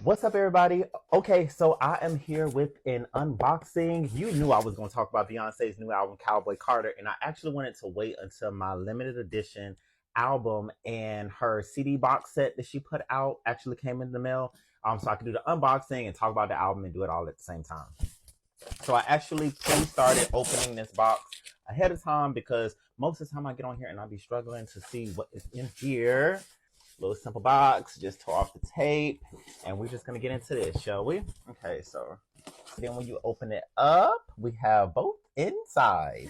What's up, everybody? Okay, so I am here with an unboxing. You knew I was going to talk about Beyonce's new album, Cowboy Carter, and I actually wanted to wait until my limited edition album and her CD box set that she put out actually came in the mail, so I could do the unboxing and talk about the album and do it all at the same time. So I actually pre-started opening this box ahead of time because most of the time I get on here and I'll be struggling to see what is in here. Little simple box, just tore off the tape, and we're just gonna get into this, shall we? Okay, so then when you open it up, we have both inside.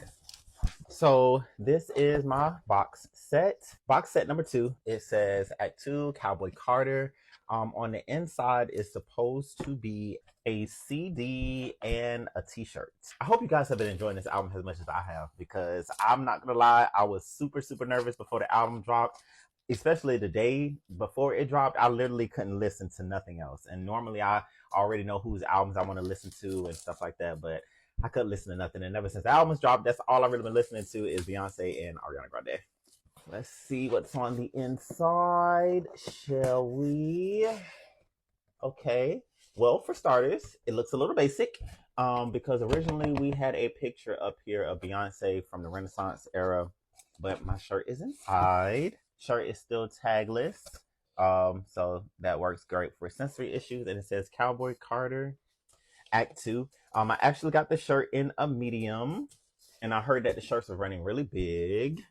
So this is my box set. Box set number 2. It says Act 2, Cowboy Carter. On the inside is supposed to be a CD and a t-shirt. I hope you guys have been enjoying this album as much as I have, because I'm not gonna lie, I was super nervous before the album dropped. Especially the day before it dropped, I literally couldn't listen to nothing else. And normally I already know whose albums I want to listen to and stuff like that, but I couldn't listen to nothing. And ever since the albums dropped, that's all I've really been listening to is Beyonce and Ariana Grande. Let's see what's on the inside, shall we? Okay. Well, for starters, it looks a little basic because originally we had a picture up here of Beyonce from the Renaissance era, but my shirt is inside. Shirt is still tagless, so that works great for sensory issues. And it says Cowboy Carter Act 2. I actually got the shirt in a medium, and I heard that the shirts are running really big.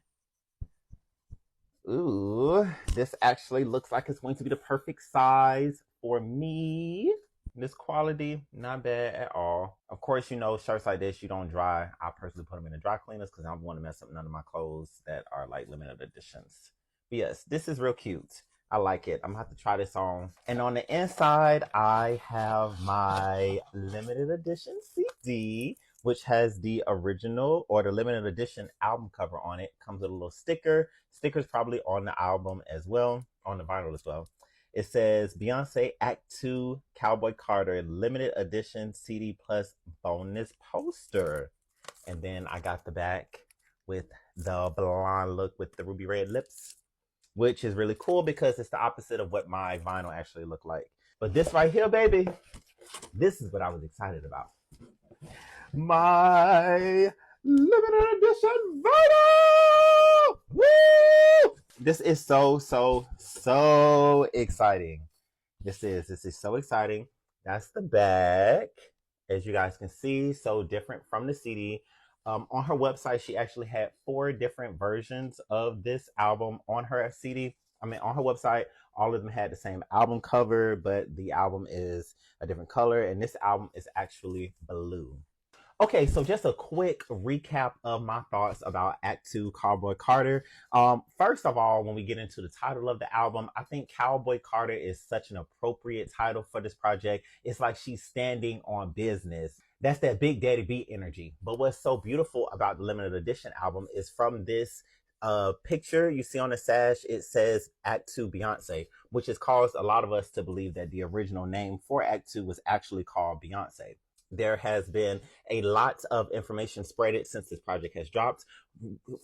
Ooh, this actually looks like it's going to be the perfect size for me. This quality, not bad at all. Of course, you know, shirts like this, you don't dry. I personally put them in the dry cleaners because I don't want to mess up none of my clothes that are like limited editions. But yes, this is real cute. I like it. I'm gonna have to try this on. And on the inside, I have my limited edition CD, which has the original or the limited edition album cover on it. Comes with a little sticker. Sticker's probably on the album as well, on the vinyl as well. It says Beyonce Act 2 Cowboy Carter limited edition CD plus bonus poster. And then I got the back with the blonde look with the ruby red lips, which is really cool because it's the opposite of what my vinyl actually looked like. But this right here, baby, this is what I was excited about. My limited edition vinyl! Woo! This is so exciting. This is so exciting. That's the back. As you guys can see, so different from the CD. On her website, she actually had 4 different versions of this album on her CD. I mean, on her website, all of them had the same album cover, but the album is a different color, and this album is actually blue. Okay, so just a quick recap of my thoughts about Act 2 Cowboy Carter. First of all, when we get into the title of the album, I think Cowboy Carter is such an appropriate title for this project. It's like she's standing on business. That's that Big Daddy Beat energy. But what's so beautiful about the limited edition album is from this picture you see on the sash, it says Act 2 Beyonce, which has caused a lot of us to believe that the original name for Act 2 was actually called Beyonce. There has been a lot of information spreaded since this project has dropped.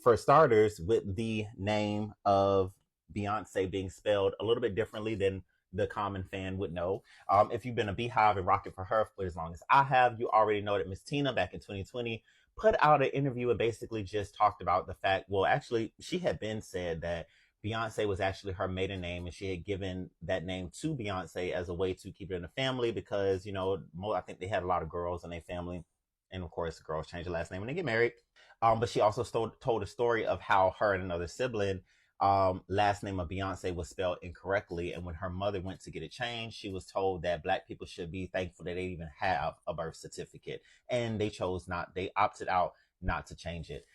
For starters, with the name of Beyonce being spelled a little bit differently than the common fan would know. If you've been a Beehive and rocking for her for as long as I have, you already know that Miss Tina back in 2020 put out an interview and basically just talked about the fact, well, actually, she had been said that Beyonce was actually her maiden name, and she had given that name to Beyonce as a way to keep it in the family because, you know, I think they had a lot of girls in their family. And of course, girls change their last name when they get married. But she also told a story of how her and another sibling, last name of Beyonce was spelled incorrectly. And when her mother went to get it changed, she was told that Black people should be thankful that they even have a birth certificate. And they chose not, they opted out not to change it.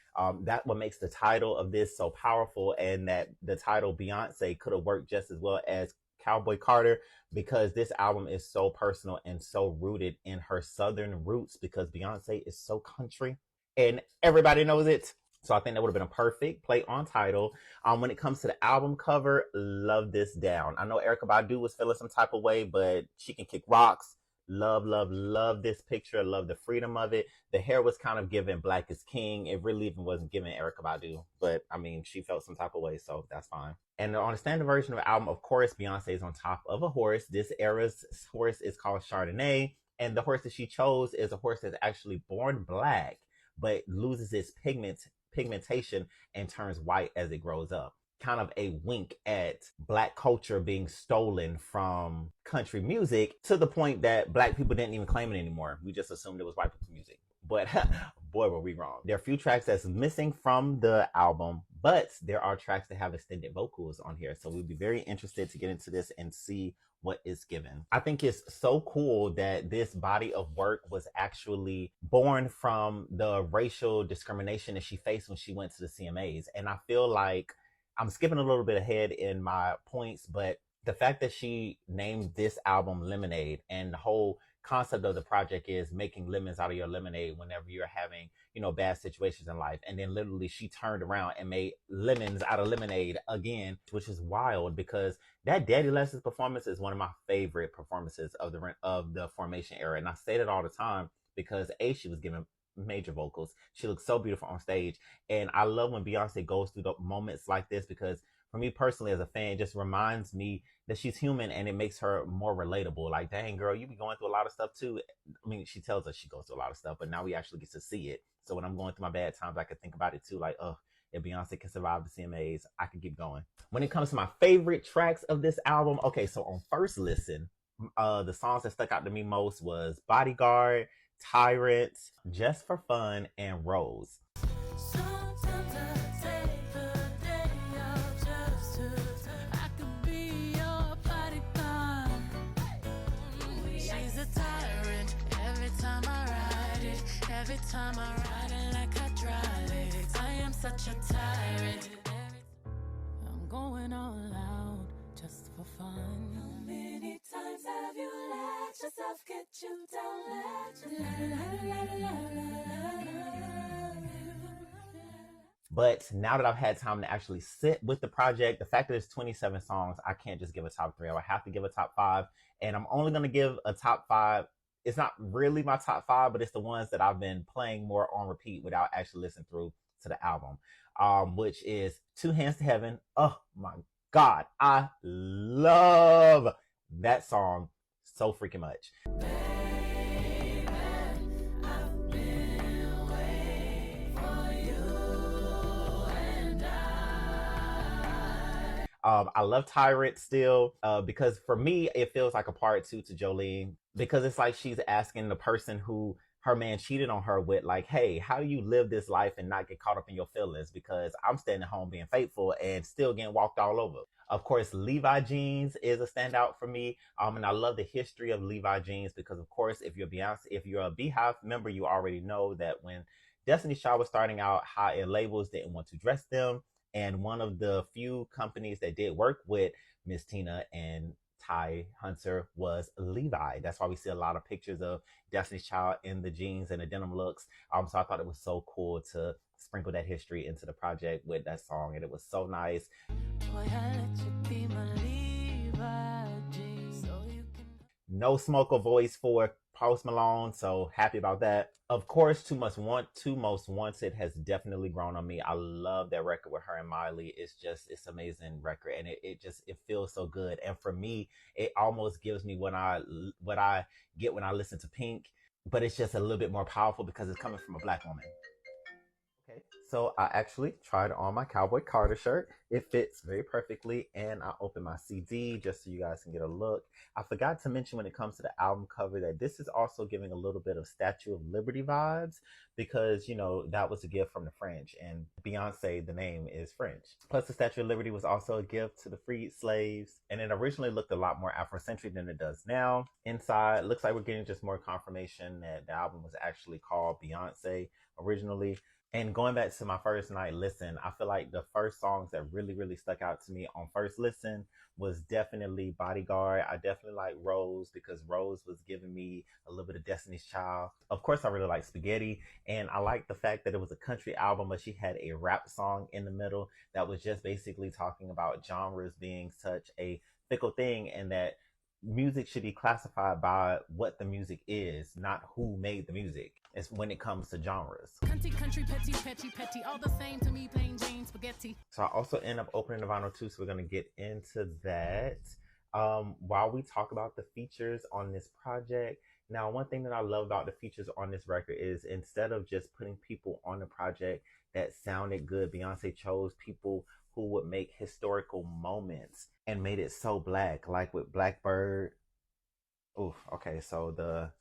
That what makes the title of this so powerful, and that the title Beyonce could have worked just as well as Cowboy Carter, because this album is so personal and so rooted in her Southern roots, because Beyonce is so country and everybody knows it. So I think that would have been a perfect play on title. When it comes to the album cover, love this down. I know Erykah Badu was feeling some type of way, but she can kick rocks. Love, love, love this picture. Love the freedom of it. The hair was kind of giving Black is King. It really even wasn't giving Erykah Badu, but I mean, she felt some type of way, so that's fine. And on the standard version of the album, of course, Beyonce is on top of a horse. This era's horse is called Chardonnay, and the horse that she chose is a horse that's actually born black, but loses its pigmentation and turns white as it grows up. Kind of a wink at Black culture being stolen from country music to the point that Black people didn't even claim it anymore. We just assumed it was white people's music. But boy, were we wrong. There are a few tracks that's missing from the album, but there are tracks that have extended vocals on here. So we'd be very interested to get into this and see what is given. I think it's so cool that this body of work was actually born from the racial discrimination that she faced when she went to the CMAs. And I feel like I'm skipping a little bit ahead in my points, but the fact that she named this album Lemonade, and the whole concept of the project is making lemons out of your lemonade whenever you're having, bad situations in life. And then literally she turned around and made lemons out of lemonade again, which is wild because that Daddy Lessons performance is one of my favorite performances of the Formation era. And I say that all the time because she was giving major vocals. She looks so beautiful on stage. And I love when Beyonce goes through the moments like this because for me personally as a fan, it just reminds me that she's human and it makes her more relatable. Like, dang girl, you be going through a lot of stuff too. I mean, she tells us she goes through a lot of stuff, but now we actually get to see it. So when I'm going through my bad times, I can think about it too. Like, oh, if Beyonce can survive the CMAs, I can keep going. When it comes to my favorite tracks of this album, okay, so on first listen, the songs that stuck out to me most was Bodyguard, Tyrant, Just for Fun, and Rose. Every time I ride it like hydraulics, I am such a tyrant. I'm going all out just for fun. How many times have you let yourself get you down? But now that I've had time to actually sit with the project, the fact that it's 27 songs, I can't just give a top 3. I would have to give a top 5. And I'm only going to give a top 5. It's not really my top 5, but it's the ones that I've been playing more on repeat without actually listening through to the album, which is Two Hands to Heaven. Oh my God. I love that song so freaking much. I love Tyrant still because for me, it feels like a part 2 to Jolene because it's like she's asking the person who her man cheated on her with, like, hey, how do you live this life and not get caught up in your feelings? Because I'm staying at home being faithful and still getting walked all over. Of course, Levi jeans is a standout for me. And I love the history of Levi jeans because, of course, if you're a Beehive member, you already know that when Destiny's Child was starting out, high-end labels didn't want to dress them. And one of the few companies that did work with Miss Tina and Ty Hunter was Levi. That's why we see a lot of pictures of Destiny's Child in the jeans and the denim looks. So I thought it was so cool to sprinkle that history into the project with that song, and it was so nice. Boy, I let you be my Levi jeans so you can... No Smoker voice for Post Malone, so happy about that. Of course, Too Most Wanted has definitely grown on me. I love that record with her and Miley. It's amazing record, and it feels so good. And for me, it almost gives me what I get when I listen to Pink, but it's just a little bit more powerful because it's coming from a Black woman. Okay, so I actually tried on my Cowboy Carter shirt. It fits very perfectly, and I opened my CD just so you guys can get a look. I forgot to mention when it comes to the album cover that this is also giving a little bit of Statue of Liberty vibes because, that was a gift from the French, and Beyonce, the name is French. Plus, the Statue of Liberty was also a gift to the freed slaves, and it originally looked a lot more Afrocentric than it does now. Inside, looks like we're getting just more confirmation that the album was actually called Beyonce originally. And going back to my first night listen, I feel like the first songs that really, really stuck out to me on first listen was definitely Bodyguard. I definitely like Rose because Rose was giving me a little bit of Destiny's Child. Of course, I really like Spaghetti. And I like the fact that it was a country album, but she had a rap song in the middle that was just basically talking about genres being such a fickle thing and that music should be classified by what the music is, not who made the music. It's when it comes to genres. Country, petty, all the same to me, plain Jane spaghetti. So I also end up opening the vinyl too, so we're gonna get into that. While we talk about the features on this project, now one thing that I love about the features on this record is instead of just putting people on the project that sounded good, Beyonce chose people who would make historical moments and made it so black, like with Blackbird. Oof, okay, so the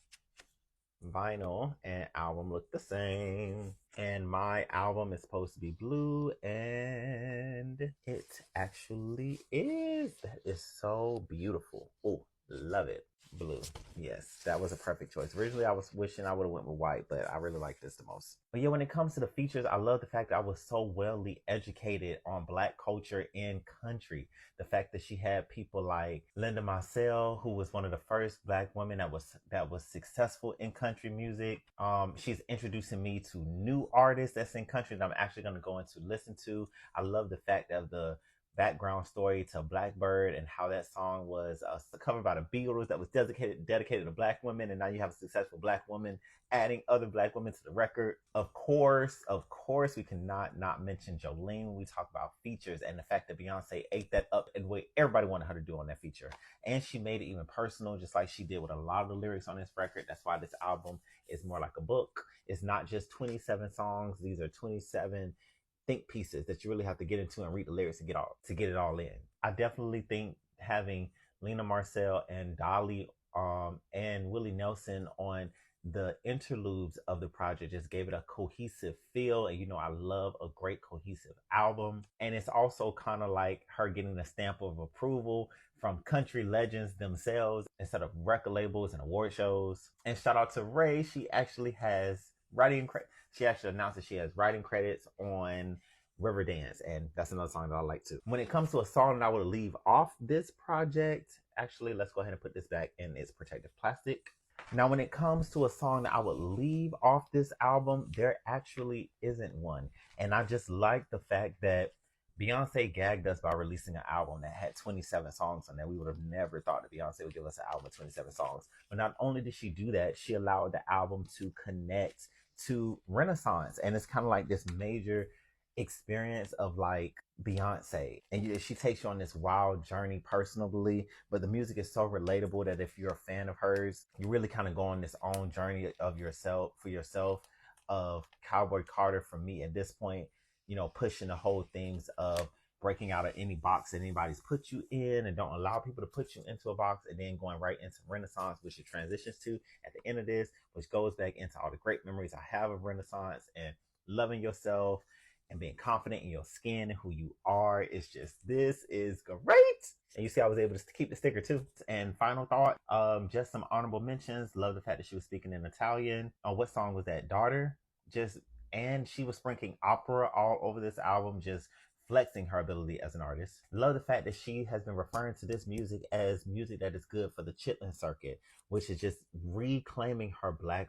vinyl and album look the same, and my album is supposed to be blue, and it actually is. That is so beautiful. Oh, love it. Blue. Yes, that was a perfect choice. Originally I was wishing I would have went with white, but I really like this the most. But yeah, when it comes to the features, I love the fact that I was so well educated on Black culture and country. The fact that she had people like Linda Marcel, who was one of the first Black women that was successful in country music. She's introducing me to new artists that's in country that I'm actually going to go into listen to. I love the fact of the background story to Blackbird and how that song was covered by the Beatles, that was dedicated to Black women, and now you have a successful Black woman adding other Black women to the record. Of course, we cannot not mention Jolene when we talk about features, and the fact that Beyonce ate that up in the way everybody wanted her to do on that feature. And she made it even personal, just like she did with a lot of the lyrics on this record. That's why this album is more like a book. It's not just 27 songs. These are 27 think pieces that you really have to get into and read the lyrics to get it all in. I definitely think having Lena Marcel and Dolly and Willie Nelson on the interludes of the project just gave it a cohesive feel. And you know, I love a great cohesive album. And it's also kind of like her getting a stamp of approval from country legends themselves instead of record labels and award shows. And shout out to Ray. She actually has she actually announced that she has writing credits on Riverdance, and that's another song that I like too. When it comes to a song that I would leave off this project, actually, let's go ahead and put this back in its protective plastic. Now, when it comes to a song that I would leave off this album, there actually isn't one. And I just like the fact that Beyonce gagged us by releasing an album that had 27 songs on there. We would have never thought that Beyonce would give us an album with 27 songs. But not only did she do that, she allowed the album to connect to Renaissance. And it's kind of like this major experience of like Beyonce, and she takes you on this wild journey personally, but the music is so relatable that if you're a fan of hers, you really kind of go on this own journey of yourself of Cowboy Carter. For me at this point, you know, pushing the whole things of breaking out of any box that anybody's put you in, and don't allow people to put you into a box, and then going right into Renaissance, which it transitions to at the end of this, which goes back into all the great memories I have of Renaissance and loving yourself and being confident in your skin and who you are. It's just, this is great. And you see, I was able to keep the sticker too. And final thought, just some honorable mentions. Love the fact that she was speaking in Italian. What song was that? Daughter. And she was sprinkling opera all over this album, just flexing her ability as an artist. Love the fact that she has been referring to this music as music that is good for the chitlin circuit, which is just reclaiming her Black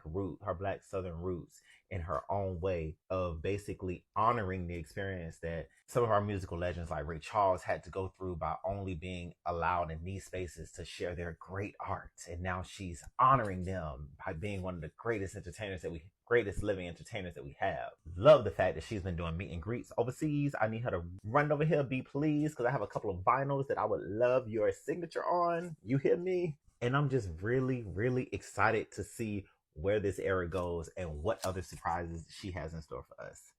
Southern roots in her own way of basically honoring the experience that some of our musical legends like Ray Charles had to go through by only being allowed in these spaces to share their great art. And now she's honoring them by being one of the greatest living entertainers that we have. Love the fact that she's been doing meet and greets overseas. I need her to run over here, be pleased, because I have a couple of vinyls that I would love your signature on. You hear me? And I'm just really, really excited to see where this era goes and what other surprises she has in store for us.